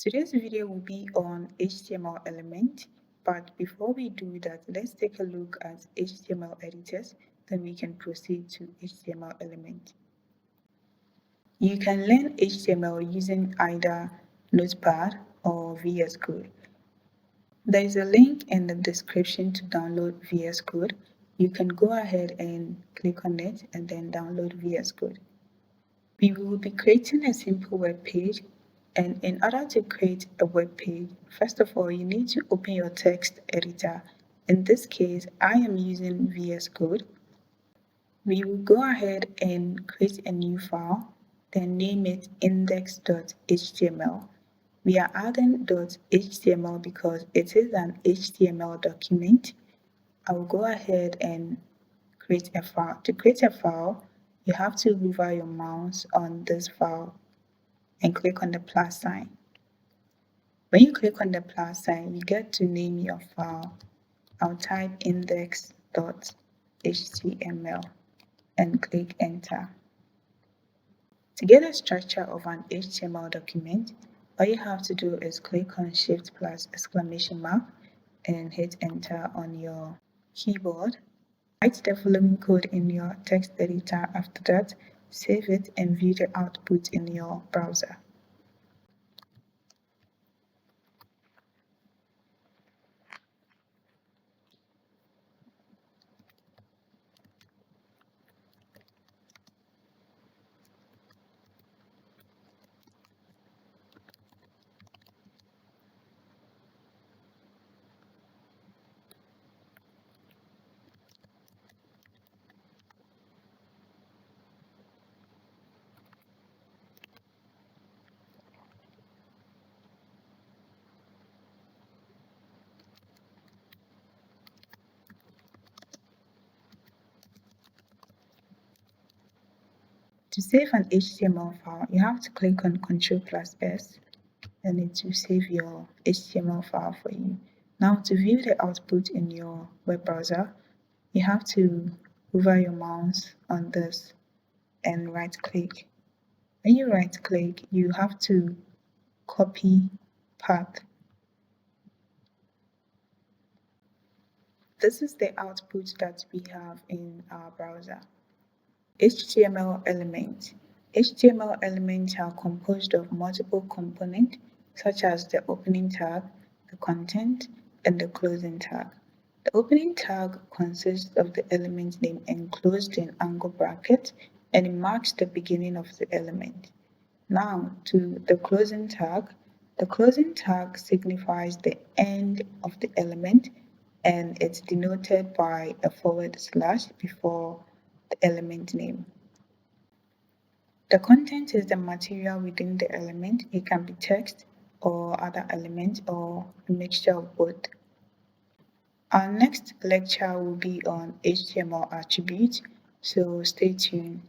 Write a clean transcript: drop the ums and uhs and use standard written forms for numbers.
Today's video will be on HTML element, but before we do that, let's take a look at HTML editors, then we can proceed to HTML element. You can learn HTML using either Notepad or VS Code. There is a link in the description to download VS Code. You can go ahead and click on it and then download VS Code. We will be creating a simple web page, and in order to create a web page, first of all, you need to open your text editor. In this case, I am using VS Code. We will go ahead and create a new file, then name it index.html. We are adding .html because it is an HTML document. I will go ahead and create a file. To create a file, you have to hover your mouse on this file and click on the plus sign. When you click on the plus sign, you get to name your file. I'll type index.html and click enter. To get the structure of an HTML document, all you have to do is click on Shift plus exclamation mark and hit enter on your keyboard. Write the following code in your text editor. After that, save it and view the output in your browser. To save an HTML file, you have to click on Ctrl plus S and it will save your HTML file for you. Now to view the output in your web browser, you have to hover your mouse on this and right click. When you right click, you have to copy path. This is the output that we have in our browser. HTML elements. HTML elements are composed of multiple components such as the opening tag, the content, and the closing tag. The opening tag consists of the element name enclosed in angle brackets, and it marks the beginning of the element. Now to the closing tag. The closing tag signifies the end of the element, and it's denoted by a / before the element name. The content is the material within the element. It can be text or other elements or a mixture of both. Our next lecture will be on HTML attributes, so stay tuned.